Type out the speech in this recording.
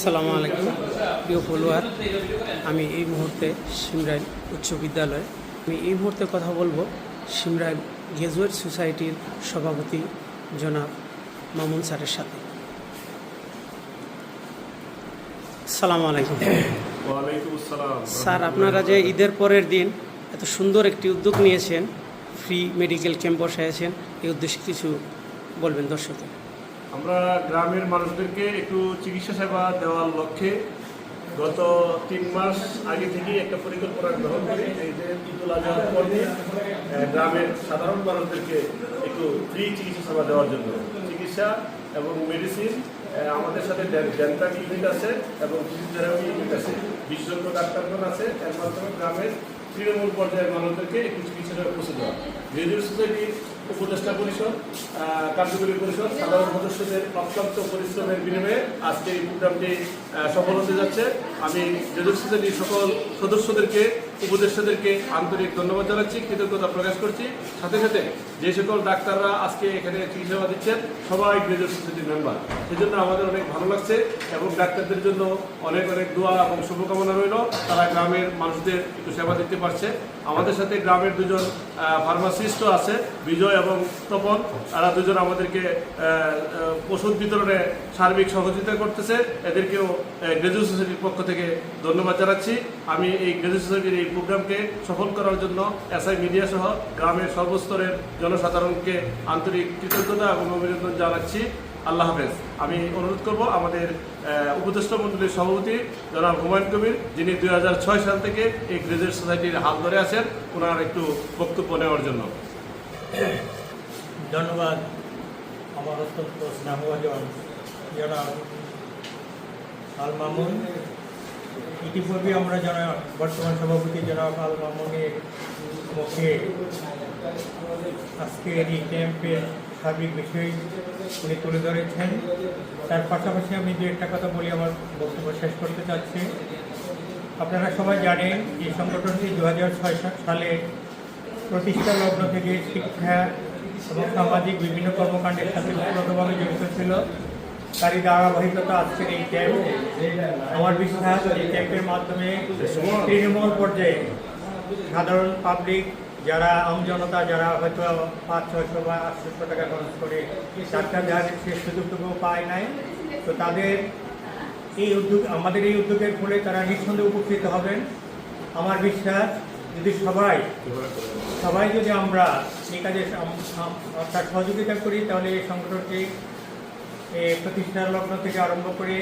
আসসালামু আলাইকুম প্রিয় ফলোয়ার। আমি এই মুহূর্তে সিমরাইল উচ্চ বিদ্যালয়ে কথা বলবো সিমরাইল গ্রাজুয়েট সোসাইটির সভাপতি জনাব মামুন স্যারের সাথে। আসসালামু আলাইকুম। ওয়ালাইকুম আসসালাম। স্যার, আপনারা যে ঈদের পরের দিন এত সুন্দর একটি উদ্যোগ নিয়েছেন, ফ্রি মেডিকেল ক্যাম্প বসাইছেন, এই উদ্দেশ্যে কিছু বলবেন দর্শকদের। আমরা গ্রামের মানুষদেরকে একটু চিকিৎসা সেবা দেওয়ার লক্ষ্যে গত 3 মাস আগে থেকেই একটা পরিকল্পনা গ্রহণ করি। এই যে ঈদুল আজহার পরে গ্রামের সাধারণ মানুষদেরকে একটু ফ্রি চিকিৎসা সেবা দেওয়ার জন্য চিকিৎসা এবং মেডিসিন। আমাদের সাথে ডেন্টাল ইউনিট আছে এবং ফিজিওথেরাপি ইউনিট আছে, বিশেষজ্ঞ ডাক্তারগণ আছে। এর মাধ্যমে গ্রামের তৃণমূল পর্যায়ের মানুষদেরকে একটু চিকিৎসা সেবা পৌঁছে দেওয়া। গ্রাজুয়েট সোসাইটির উপদেষ্টা পরিষদ, কার্যকরী পরিষদ সাধারণ সদস্যদের অক্লান্ত পরিশ্রমের বিনিময়ে আজকে এই প্রোগ্রামটি সফল হতে যাচ্ছে। আমি গ্রাজুয়েট সোসাইটির সকল সদস্যদেরকে, উপদেষ্টাদেরকে আন্তরিক ধন্যবাদ জানাচ্ছি, কৃতজ্ঞতা প্রকাশ করছি। সাথে সাথে যে সকল ডাক্তাররা আজকে এখানে চিকিৎসা সেবা দিচ্ছেন সবাই গ্রাজুয়েট সোসাইটির মেম্বার, সেজন্য আমাদের অনেক ভালো লাগছে এবং ডাক্তারদের জন্য অনেক অনেক দোয়া এবং শুভকামনা রইল। তারা গ্রামের মানুষদের একটু সেবা দিতে পারছে। আমাদের সাথে গ্রামের দুজন ফার্মাসিস্টও আছে, বিজয় এবং তপন। তারা দুজন আমাদেরকে ওষুধ বিতরণে সার্বিক সহযোগিতা করতেছে। এদেরকেও গ্রাজুয়েট সোসাইটির পক্ষ থেকে ধন্যবাদ জানাচ্ছি। আমি এই গ্রাজুয়েট সোসাইটির এই প্রোগ্রামকে সফল করার জন্য এসআই মিডিয়া সহ গ্রামের সর্বস্তরের জনসাধারণকে আন্তরিক কৃতজ্ঞতা এবং অভিনন্দন জানাচ্ছি। আল্লাহ হাফেজ। আমি অনুরোধ করব আমাদের উপদেষ্টা মণ্ডলীর সভাপতি জনাব হুমায়ুন কবির, যিনি 2006 সাল থেকে এই গ্রাজুয়েট সোসাইটির হাত ধরে আছেন, ওনার একটু বক্তব্য নেওয়ার জন্য। ধন্যবাদ। আমার অত্যন্ত স্নেহভাজন জনাব আল মামুন। ইতিপূর্বে আমরা বর্তমান সভাপতি জনাব আল মামুনের মুখে আজকের এই ক্যাম্পের সার্বিক বিষয় উনি তুলে ধরেছেন। তার পাশাপাশি আমি দু একটা কথা বলি, আমার বক্তব্য শেষ করতে চাচ্ছি। আপনারা সবাই জানেন এই সংগঠনটি 2006 সালে প্রতিষ্ঠা লগ্ন থেকে শিক্ষা এবং সামাজিক বিভিন্ন কর্মকাণ্ডের সাথে ওতপ্রোতভাবে জড়িত ছিল। তারই ধারাবাহিকতা আজকের এই ক্যাম্প। আমার বিশ্বাস এই ক্যাম্পের মাধ্যমে তৃণমূল পর্যায়ে সাধারণ পাবলিক, যারা আমজনতা, যারা হয়তো 500-600 বা 800 টাকা খরচ করে ডাক্তার দেওয়ার সে সুযোগটুকু পায় নাই, তো তাদের এই উদ্যোগ, আমাদের এই উদ্যোগের ফলে তারা নিঃসন্দেহে উপকৃত হবেন। আমার বিশ্বাস যদি সবাই যদি আমরা এই কাজে তার সহযোগিতা করি, তাহলে এই সংগঠনটি প্রতিষ্ঠার লগ্ন থেকে আরম্ভ করে